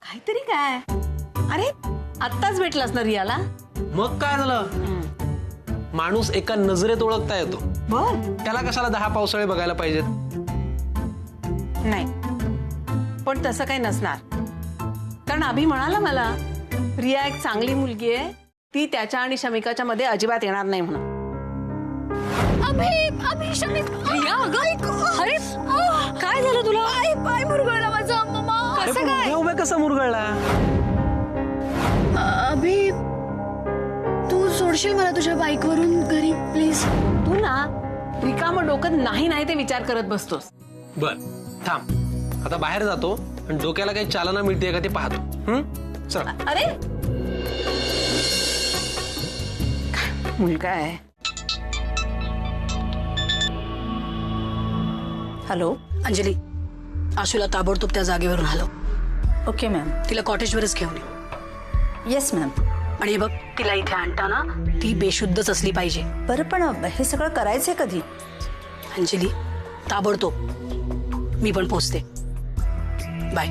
काहीतरी काय? अरे आत्ताच भेटलास ना रियाला? मग काय झालं? माणूस एका नजरेत ओळखता येतो. बर. त्याला कशाला 10 पावसाळे बघायला पाहिजेत? नाही, पण तसं काही नसणार. कारण अभि म्हणाला मला रिया एक चांगली मुलगी आहे, ती त्याच्या आणि शमिकाच्या मध्ये अजिबात येणार नाही म्हणून. अभि शमिक रिया अगं अरे काय झालं तुला? आई पाय मुरगळला माझा मम्मा. कसं काय? उभे कसा मुरगळला? अभि तू सोडशील मला तुझ्या बाईकवरून घरी प्लीज? तू ना रिकामं डोकं नाही नाही ते विचार करत बसतोस. बर थांब, आता बाहेर जातो आणि डोक्याला काही चालना मिळते का ते पाहतो. चल. अरे मुलगा आहे. हॅलो अंजली, आशूला ताबडतोब त्या जागेवरून हलव. Okay ma'am. तिला कॉटेजवरच घेऊन ये. Yes ma'am. आणि हे बघ, तिला इथे आणताना ती बेशुद्धच असली पाहिजे. बरं, पण हे सगळं करायचंय कधी? अंजली ताबडतोब. मी पण पोचते. बाय.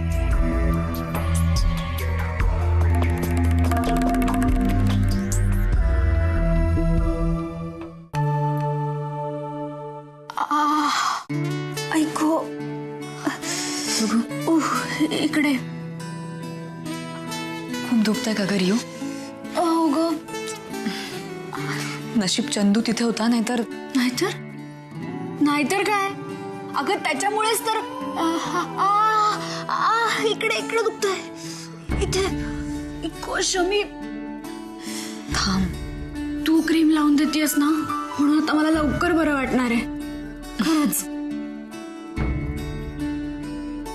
ऐको इकडे खूप दुखतंय का घरी येऊ? हो ग. नशीब चंदू तिथे होता, नाहीतर नाहीतर काय? अगं त्याच्यामुळेच तर इकडे इकडे दुखतंय. इथे इको शमी. थांब. तू क्रीम लावून देतेस ना, म्हणून आता मला लवकर बरं वाटणार आहे. खरंच.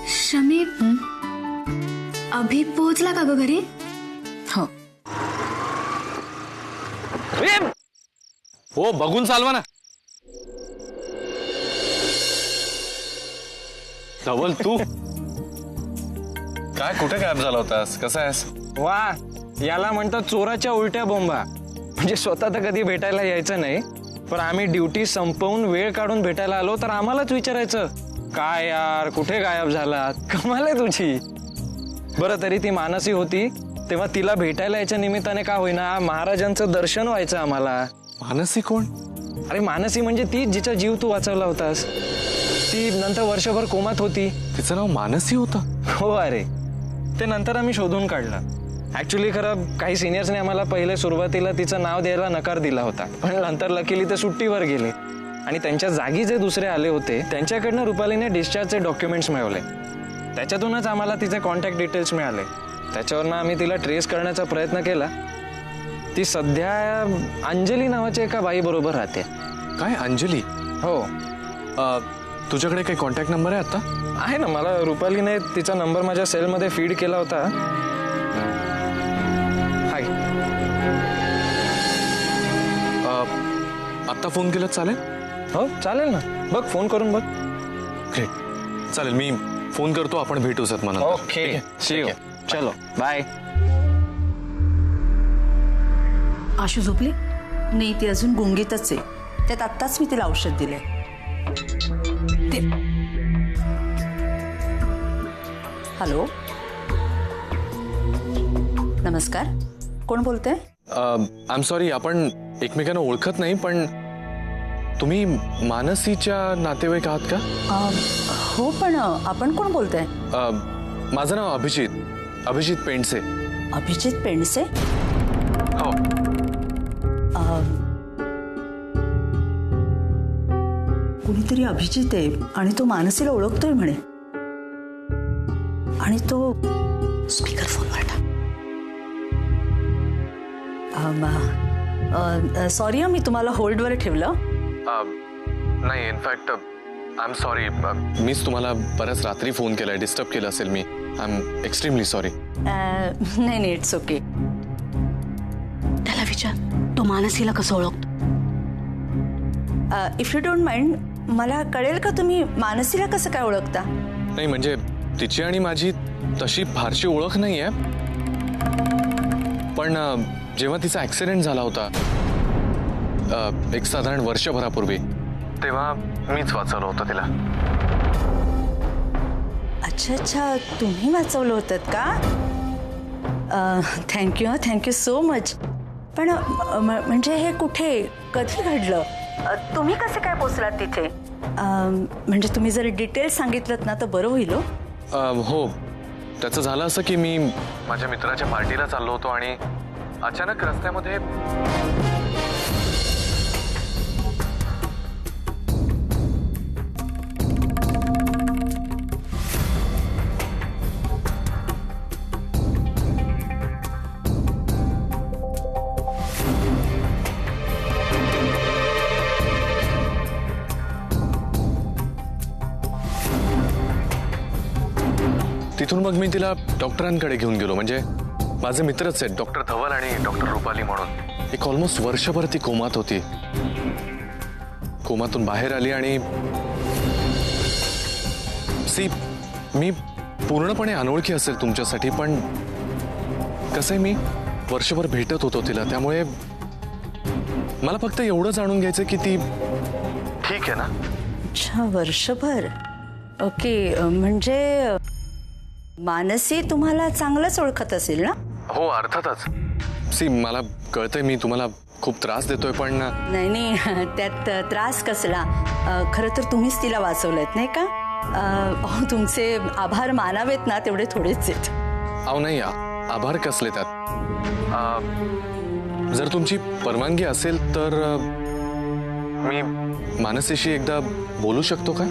शमी, अभि पोहोचला का ग घरी? हो. हो बघून चालवा ना. धवल तू काय कुठे गायब झाला होतास? कसा आहेस? वा, याला म्हणतात चोराच्या उलट्या बोंबा. म्हणजे स्वतः तर कधी भेटायला यायचं नाही, पण आम्ही ड्युटी संपवून वेळ काढून भेटायला आलो तर आम्हालाच विचारायचं, काय यार कुठे गायब झालात? कमाल आहे तुझी. बरं, तरी ती मानसी होती तेव्हा तिला भेटायला याच्या निमित्ताने का होईना महाराजांचं दर्शन व्हायचं आम्हाला. मानसी कोण? अरे मानसी म्हणजे ती जिचा जीव तू वाचवला होतास. ती नंतर वर्षभर कोमात होती. तिचं नाव मानसी होतं? हो. अरे ते नंतर आम्ही शोधून काढलं. ऍक्च्युली खरं काही सिनियर्सने आम्हाला पहिले सुरुवातीला तिचं नाव द्यायला नकार दिला होता, पण नंतर लकीली ते सुट्टीवर गेले आणि त्यांच्या जागी जे दुसरे आले होते त्यांच्याकडनं रुपालीने डिस्चार्जचे डॉक्युमेंट्स मिळवले. त्याच्यातूनच आम्हाला तिचे कॉन्टॅक्ट डिटेल्स मिळाले. त्याच्यावरनं आम्ही तिला ट्रेस करण्याचा प्रयत्न केला. ती सध्या अंजली नावाच्या एका बाई बरोबर राहते. काय अंजली? हो. तुझ्याकडे काही कॉन्टॅक्ट नंबर आहे आता? आहे ना, मला रुपालीने तिचा नंबर माझ्या सेलमध्ये फीड केला होता. हाय. आत्ता फोन केला चालेल? हो चालेल ना, बघ फोन करून बघ. ग्रेट, चालेल. मी फोन करतो, आपण भेटू सर मला. Okay, see you. चलो बाय. आशू झोपली? नाही, ती अजून गुंगीतच आहे. त्यात आत्ताच मी तिला औषध दिले. हॅलो, नमस्कार. कोण बोलतंय? आय एम सॉरी, आपण एकमेकांना ओळखत नाही, पण तुम्ही मानसीच्या नातेवाईक आहात का? हो, पण आपण कोण बोलतंय? माझं नाव अभिजित पेंडसे. अभिजित पेंडसे? हो. कुणीतरी अभिजित आहे आणि तो मानसीला ओळखतोय म्हणे. आणि तो स्पीकर फोनवर सॉरी, मी तुम्हाला होल्डवर ठेवलं. नाही, इनफॅक्ट आय एम सॉरी. मीच तुम्हाला बऱ्याच रात्री फोन केलाय, डिस्टर्ब केलं असेल मी. I am extremely sorry. नाही, इट्स ओके. त्याला विचार, तो मानसीला कसं ओळखतो? इफ यू डोंट माइंड, मला कळेल का तुम्ही मानसीला कसं काय ओळखता? नाही म्हणजे तिची आणि माझी तशी फारशी ओळख नाहीये, पण जेव्हा तिचा ऍक्सिडेंट झाला होता एक साधारण वर्षभरापूर्वी, तेव्हा मीच वाचवलं होतं तिला. अच्छा अच्छा, तुम्ही वाचवलं होतं का? Thank you so much. पण म्हणजे हे कुठे कधी घडलं? तुम्ही कसे काय पोचलात तिथे? म्हणजे तुम्ही जर डिटेल्स सांगितलं ना तर बरं होईल. हो, त्याचं झालं असं की मी माझ्या मित्राच्या पार्टीला चाललो होतो आणि अचानक रस्त्यामध्ये तिथून मग मी तिला डॉक्टरांकडे घेऊन गेलो. म्हणजे माझे मित्रच आहेत, डॉक्टर धवल आणि डॉक्टर रुपाली म्हणून. एक ऑलमोस्ट वर्षभर ती कोमात होती. कोमातून बाहेर आली आणि मी पूर्णपणे अनोळखी असेल तुमच्यासाठी, पण कसं आहे, मी वर्षभर भेटत होतो तिला, त्यामुळे मला फक्त एवढं जाणून घ्यायचं की ती ठीक आहे ना. अच्छा, वर्षभर. ओके, म्हणजे मानसी तुम्हाला चांगलंच ओळखत असेल ना? हो, अर्थातच. मला कळतंय मी तुम्हाला खूप त्रास देतोय, पण नाही, त्यात त्रास कसला. खरं तर तुम्हीच तिला वाचवलंत नाही का? तुमचे आभार मानावेत ना तेवढे थोडेच आहेत. अहो नाही, आभार कसले त्यात. जर तुमची परवानगी असेल तर मी मानसीशी एकदा बोलू शकतो का?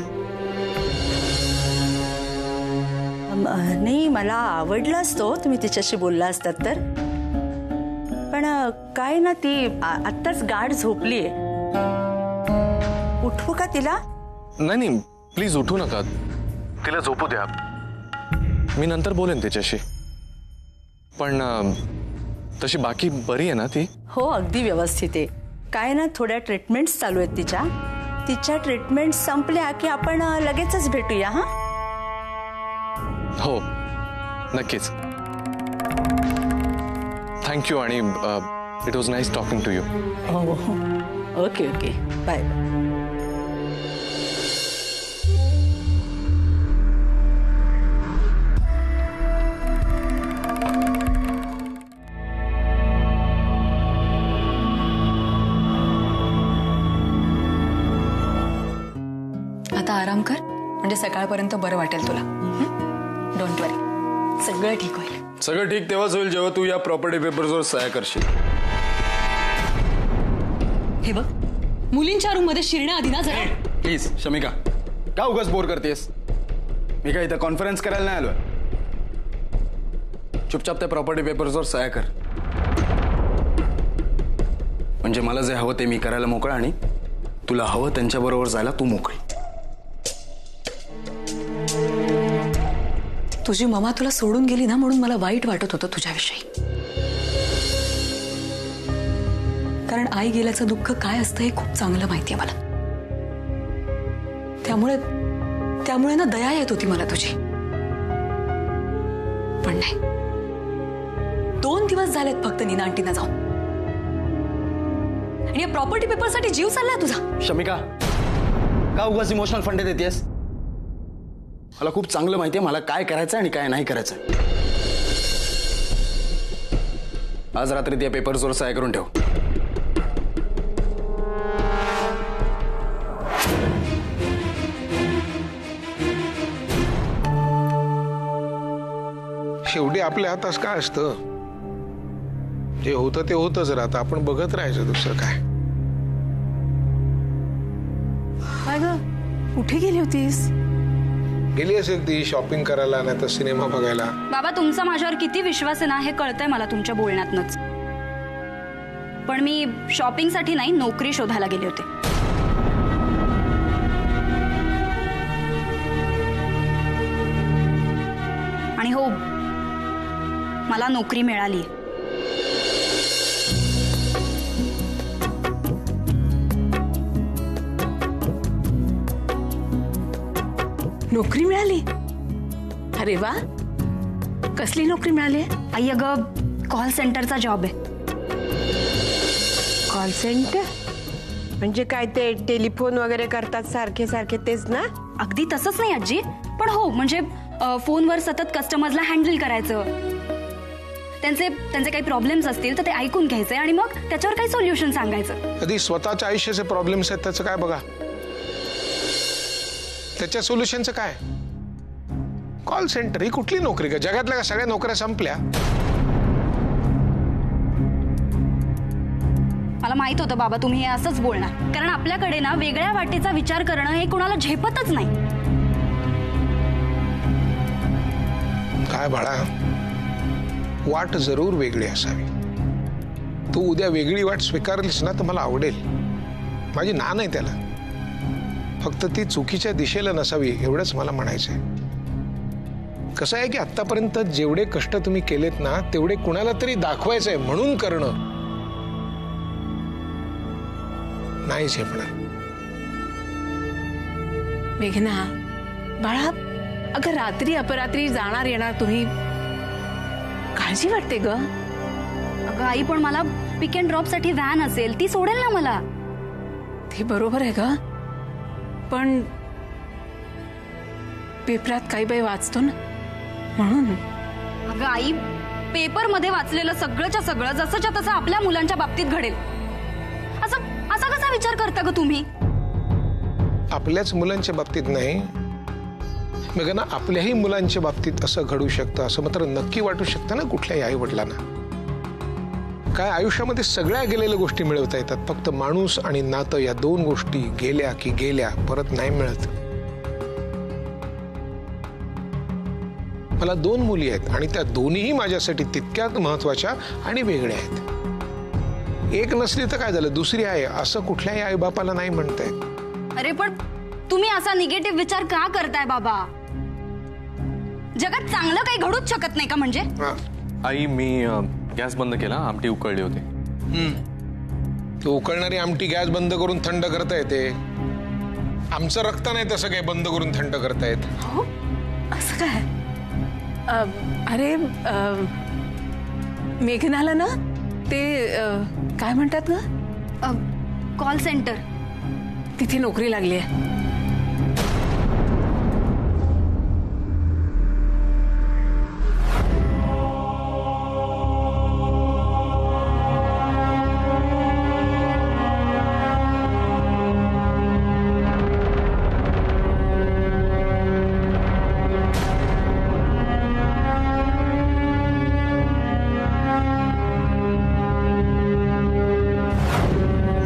नाही, मला आवडलं असतो तुम्ही तिच्याशी बोलला असतात तर. पण काय ना, ती आत्ताच गाढ झोपलीये. उठवू का तिला? नाही, प्लीज उठू नका, तिला झोपू द्या. मी नंतर बोलेन तिच्याशी. पण तशी बाकी बरी आहे ना ती? हो, अगदी व्यवस्थित आहे. काय ना, थोड्या ट्रीटमेंट्स चालू आहेत तिच्या ट्रीटमेंट संपल्या की आपण लगेचच भेटूया. हा, हो, नक्कीच. थँक्यू आणि it was nice talking to you. हो, ओके, बाय. आता आराम कर, म्हणजे सकाळपर्यंत बरं वाटेल तुला. डोंट वरी, सगळं ठीक होईल. सगळं ठीक तेव्हाच होईल जेव्हा तू या प्रॉपर्टी पेपर्सवर सह्या करशील. हे बघ, मुलींच्या रूम मध्ये शिरण्याआधी ना जरा प्लीज शमिका, का उगाच बोर करतेस? मी काय इथं कॉन्फरन्स करायला नाही आलोय. चुपचाप त्या प्रॉपर्टी पेपर्सवर सह्या कर, म्हणजे मला जे हवं ते मी करायला मोकळा आणि तुला हवं त्यांच्याबरोबर जायला तू मोकळी. तुझी ममा तुला सोडून गेली ना, म्हणून मला वाईट वाटत होतं तुझ्याविषयी. कारण आई गेल्याचं दुःख काय असतं हे खूप चांगलं माहितीये मला. त्यामुळे ना दया येत होती मला तुझी. पण नाही, 2 दिवस झालेत फक्त नीना आंटीना जाऊन, आणि या प्रॉपर्टी पेपरसाठी जीव चाललाय तुझा. शमिका, का उगाच इमोशनल फंडे देतेस? मला खूप चांगलं माहितीये मला काय करायचं आणि काय नाही करायचं. आज रात्री त्या पेपर्सवर सह्या करून ठेव. शेवटी आपल्या हातात काय असतं? जे होतं ते होतच राहतं, आपण बघत राहायचं, दुसरं काय. कुठे गेली होतीस? गेली असेल ती शॉपिंग करायला, नाही तर सिनेमा बघायला. बाबा, तुमचा माझ्यावर किती विश्वास आहे ना हे कळतंय मला तुमच्या बोलण्यातनच. पण मी शॉपिंगसाठी नाही, नोकरी शोधायला गेले होते. आणि हो, मला नोकरी मिळाली. नोकरी मिळाली? अरे वा, कसली नोकरी मिळाली? आई, अगं कॉल सेंटरचा जॉब आहे. कॉल सेंटर म्हणजे काय? ते टेलिफोन वगैरे करतात सारखे सारखे तेच ना? अगदी तसंच नाही आजी, पण हो, म्हणजे फोनवर सतत कस्टमर्सला हँडल करायचं. त्यांचे काही प्रॉब्लेम्स असतील तर ते ऐकून घ्यायचे आणि मग त्याच्यावर काही सोल्युशन सांगायचं. कधी स्वतःच्या आयुष्याचे प्रॉब्लेम्स आहेत त्याचं काय बघा, त्याच्या सोल्युशनचं काय. कॉल सेंटर ही कुठली नोकरी का? जगातल्या का सगळ्या नोकऱ्या संपल्या? मला माहित होतं बाबा तुम्ही हे असंच बोलणार, कारण आपल्याकडे ना वेगळ्या वाटेचा विचार करणं हे कुणाला झेपतच नाही. काय बाळा, वाट जरूर वेगळी असावी. तू उद्या वेगळी वाट स्वीकारलीस ना तर मला आवडेल. माझी ना नाही त्याला, फक्त ती चुकीच्या दिशेला नसावी एवढंच मला म्हणायचंय. कसं आहे की आतापर्यंत जेवढे कष्ट तुम्ही केलेत ना तेवढे कुणाला तरी दाखवायचंय म्हणून करणं नाही झेपणार. मेघना बाळा, अगं रात्री अपरात्री जाणार येणार तुम्ही, काळजी वाटते ग. अगं आई, पण मला पिक अँड ड्रॉप साठी व्हॅन असेल ती सोडेल ना मला. ते बरोबर आहे ग, पण पेपरात काही बाई वाचतो ना म्हणून. अगं आई, पेपर मध्ये वाचलेलं सगळंच्या सगळं जसंच्या तसं आपल्या मुलांच्या बाबतीत घडेल असा कसा विचार करता ग तुम्ही? आपल्याच मुलांच्या बाबतीत नाही मेघना, आपल्याही मुलांच्या बाबतीत असं घडू शकतं असं मात्र नक्की वाटू शकतं ना कुठल्याही आई वडिलांना. काय आयुष्यामध्ये सगळ्या गेलेल्या गोष्टी मिळवता येतात, फक्त माणूस आणि नातं या दोन गोष्टी गेल्या की गेल्या, परत नाही मिळत. मला 2 मुली आहेत आणि त्या दोन्हीही माझ्यासाठी तितक्याच महत्वाच्या आणि वेगळ्या आहेत. एक नसली तर काय झालं, दुसरी आहे असं कुठल्याही आई बापाला नाही म्हणताय. अरे पण तुम्ही असा निगेटिव्ह विचार का करताय बाबा? जगात चांगलं काही घडूच शकत नाही का म्हणजे? आई, मी गॅस बंद केला, आमटी उकळली होती. तू उकळणारी आमटी गॅस बंद करून थंड करता येते. आमचं रक्त नाही तसं काय बंद करून थंड करता येत. हो असं काय? अरे मेघनाला ना ते काय म्हणतात ग, कॉल सेंटर, तिथे नोकरी लागली आहे.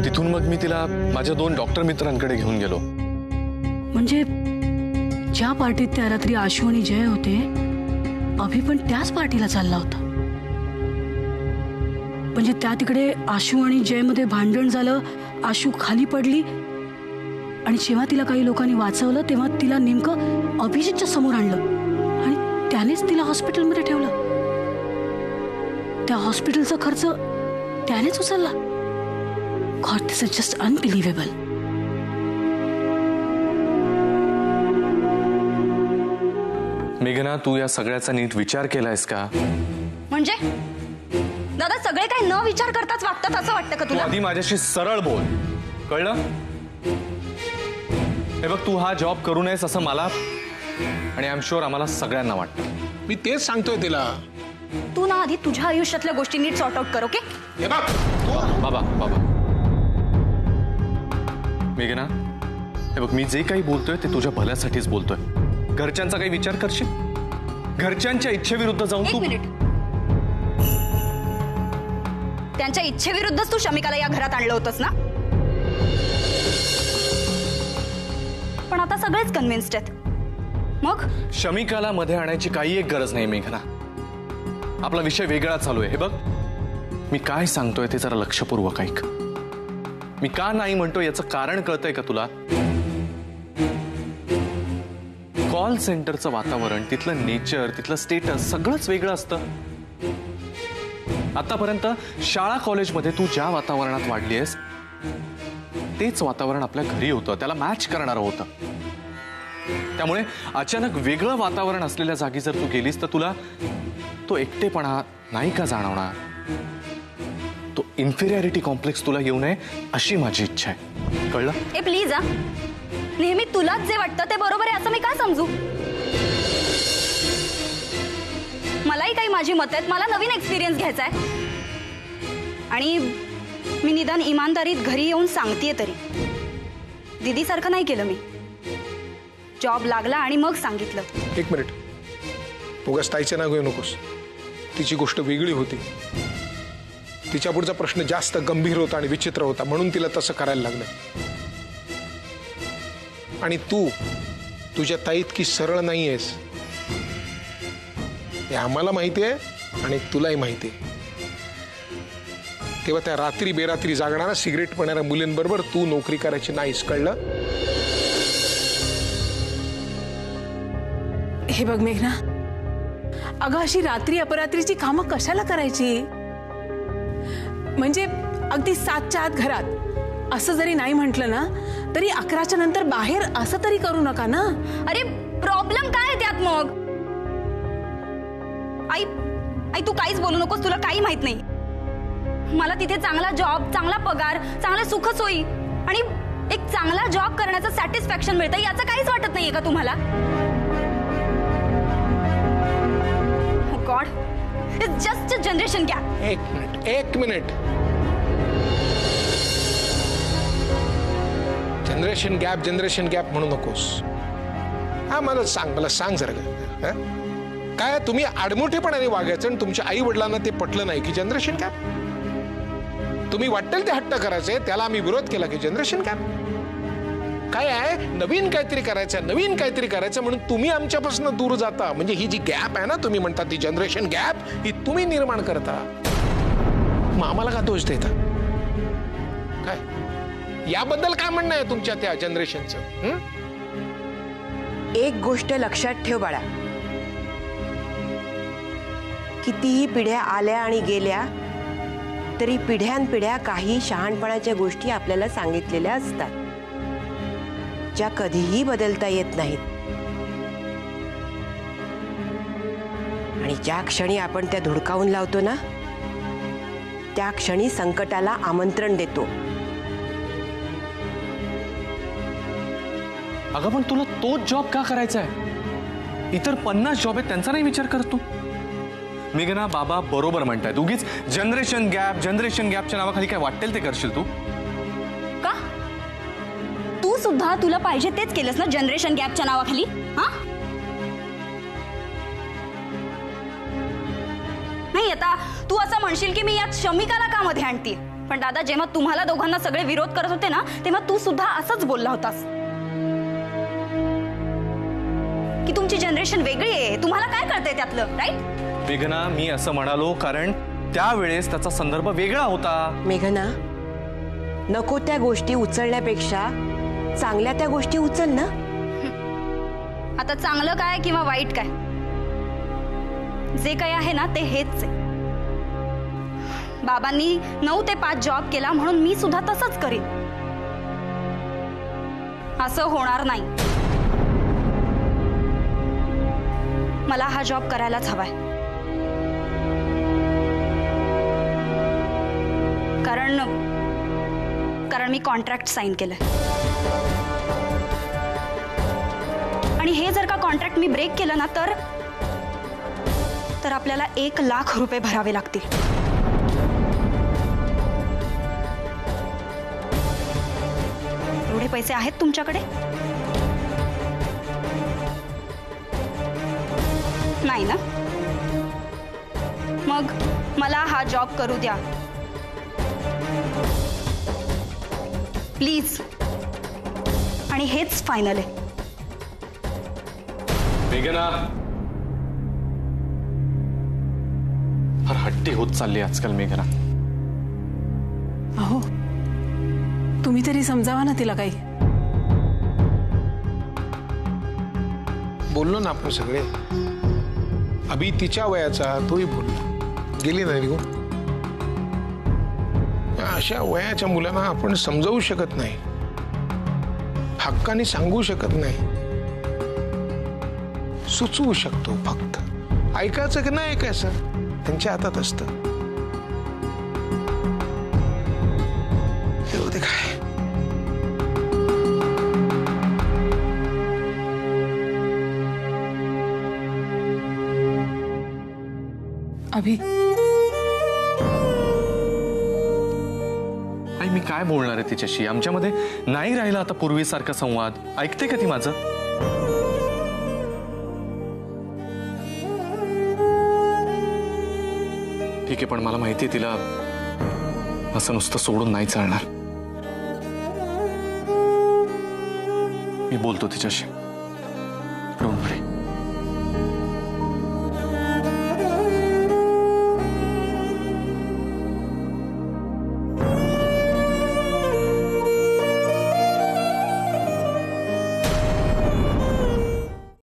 तिथून मग मी तिला माझ्या 2 डॉक्टर मित्रांकडे घेऊन गेलो. म्हणजे ज्या पार्टीत त्या रात्री आशू आणि जय होते, अभि पण त्याच पार्टीला चालला होता. म्हणजे त्या तिकडे आशू आणि जय मध्ये भांडण झालं, आशू खाली पडली आणि जेव्हा तिला काही लोकांनी वाचवलं तेव्हा तिला नेमकं अभिजितच्या समोर आणलं आणि त्यानेच तिला हॉस्पिटलमध्ये ठेवलं. त्या हॉस्पिटलचा खर्च त्यानेच उचलला. God, this is just unbelievable. मेघना, तू या सगळ्याचा नीट विचार केलायस का? म्हणजे दादा सगळे काही न विचार करताच वागतात असं वाटतं का तू तुला? आधी माझ्याशी सरळ बोल, कळलं? हे बघ, तू हा जॉब करू नयेस असं मला आणि आय एम शुअर आम्हाला सगळ्यांना वाटतं. मी तेच सांगतोय तिला. तू ना आधी तुझ्या आयुष्यातल्या गोष्टी नीट सॉर्ट आउट कर, ओके? हे बघ, बाबा मेघना, हे बघ, मी जे काही बोलतोय ते तुझ्या भल्यासाठीच बोलतोय. घरच्यांचा काही विचार करशील? घरच्यांच्या इच्छेविरुद्ध जाऊन एक मिनिट. त्यांच्या इच्छेविरुद्धच तू शमिकाला या घरात आणलं होतंस ना? पण आता सगळेच कन्व्हिन्स्ड आहेत. मग शमिकाला मध्ये आणायची काही एक गरज नाही मेघना. आपला विषय वेगळा चालू आहे. हे बघ, मी काय सांगतोय ते जरा लक्षपूर्वक ऐक. मी का नाही म्हणतो याचं कारण कळतंय का तुला? कॉल सेंटरचं वातावरण, तिथलं नेचर, तिथलं स्टेटस सगळंच वेगळं असतं. आतापर्यंत शाळा कॉलेजमध्ये तू ज्या वातावरणात वाढलीयस तेच वातावरण आपल्या घरी होतं, त्याला मॅच करणारं होतं. त्यामुळे अचानक वेगळं वातावरण असलेल्या जागी जर तू गेलीस तर तुला तो एकटेपणा नाही का जाणवणार? तो इन्फिरियरिटी कॉम्प्लेक्स तुला येऊ नये अशी माझी इच्छा आहे, कळलं? ए प्लीज, नेहमी तुलाच जे वाटतं ते बरोबर आहे असं मी काय समजू? माझी मत आहेत, मला नवीन एक्सपिरियन्स घ्यायचा आहे. आणि मी निदान इमानदारीत घरी येऊन सांगतेय तरी. दीदी सारखं नाही केलं मी. जॉब लागला आणि मग सांगितलं. एक मिनिट, उगाच ताईचं नाव घेऊ नकोस. तिची गोष्ट वेगळी होती. तिच्या पुढचा प्रश्न जास्त गंभीर होता आणि विचित्र होता, म्हणून तिला तसं करायला लागलं. आणि तू तुझ्या ताई इतकी सरळ नाहीयेस हे आम्हाला माहिती आहे आणि तुलाही माहिती आहे. तेव्हा त्या रात्री बेरात्री जागणाऱ्या सिगरेट पिणाऱ्या मुलींबरोबर तू नोकरी करायची नाहीस, कळलं? हे बघ मेघना, अगं अशी रात्री अपरात्रीची कामं कशाला करायची? म्हणजे अगदी 7च्या आत घरात असं जरी नाही म्हटलं ना तरी 11च्या नंतर बाहेर असं तरी करू नका ना. अरे प्रॉब्लेम काय आहे त्यात मग? आई आई तू काहीच बोलू नकोस, तुला काही माहित नाही. मला तिथे चांगला जॉब, चांगला पगार, चांगल्या सुखसोयी आणि एक चांगला जॉब करण्याचं सॅटिस्फॅक्शन मिळतं, याचं काहीच वाटत नाहीये का तुम्हाला? God, it's just a generation gap. एक मिनिट. जनरेशन गॅप म्हणू नकोस. हा मला सांग जरा, काय तुम्ही आडमोठेपणाने वागायचं आणि तुमच्या आई वडिलांना ते पटलं नाही की जनरेशन गॅप? तुम्ही वाटेल ते हट्ट करायचे, त्याला आम्ही विरोध केला की जनरेशन गॅप? काय आहे, नवीन काहीतरी करायचं म्हणून तुम्ही आमच्यापासून दूर जाता. म्हणजे ही जी गॅप आहे ना, तुम्ही म्हणता ती जनरेशन गॅप, ही तुम्ही निर्माण करता. मग आम्हाला का दोष देता? काय याबद्दल काय म्हणणं आहे तुमच्या त्या जनरेशनचं? एक गोष्ट लक्षात ठेव बाळा, कितीही पिढ्या आल्या आणि गेल्या तरी पिढ्यानपिढ्या काही शहाणपणाच्या गोष्टी आपल्याला सांगितलेल्या असतात, ज्या कधीही बदलता येत नाहीत. आणि ज्या क्षणी आपण त्या धुडकावून लावतो ना, त्या क्षणी संकटाला आमंत्रण देतो. अगं पण तुला तोच जॉब का करायचा आहे? इतर 50 जॉब आहेत, त्यांचा नाही विचार करत तू? मेघना, बाबा बरोबर म्हणतायत. उगीच जनरेशन गॅपच्या नावाखाली काय वाटेल ते करशील तू? का तू सुद्धा तुला पाहिजे तेच केलंस ना जनरेशन गॅपच्या नावाखाली? हा नाही, आता तू असं म्हणशील की मी यात शमिकाला का मध्ये आणते. पण दादा, जेव्हा तुम्हाला दोघांना सगळे विरोध करत होते ना, तेव्हा तू सुद्धा असंच बोलला होतास की तुमची जनरेशन वेगळी आहे, तुम्हाला काय कळतंय त्यातलं, राईट? मेघना, मी असं म्हणालो कारण त्यावेळेस त्याचा संदर्भ वेगळा होता. मेघना, नको त्या गोष्टी उचलण्यापेक्षा चांगल्या त्या गोष्टी उचल ना. आता चांगलं काय किंवा वाईट काय, जे काही आहे ना ते हेच आहे. बाबांनी 9 ते 5 जॉब केला म्हणून मी सुद्धा तसंच करीन. असं होणार नाही. मला हा जॉब करायलाच हवाय. कारण मी कॉन्ट्रॅक्ट साईन केलंय. आणि हे जर का कॉन्ट्रॅक्ट मी ब्रेक केलं ना तर आपल्याला 1 लाख रुपये भरावे लागतील. एवढे पैसे आहेत तुमच्याकडे? नाही ना? मग मला हा जॉब करू द्या प्लीज. आणि हेच फायनल आहे. मेघना, फार हट्टी होत चालली आजकाल मेघना. अहो, तुम्ही तरी समजावा ना तिला काही. बोललो ना आपण सगळे. अभि तिच्या वयाचा तोही बोललो, गेली नाही निघून. अशा वयाच्या मुलांना आपण समजावू शकत नाही, हक्काने सांगू शकत नाही, सुचवू शकतो फक्त. ऐकायचं की नाही ऐकायचं त्यांच्या हातात असतं. हे होते काय. अभि, आई मी काय बोलणार आहे तिच्याशी? आमच्यामध्ये नाही राहिला आता पूर्वीसारखा संवाद. ऐकते का ती माझं? ठीक आहे, पण मला माहितीये तिला असं नुसतं सोडून नाही चालणार. मी बोलतो तिच्याशी.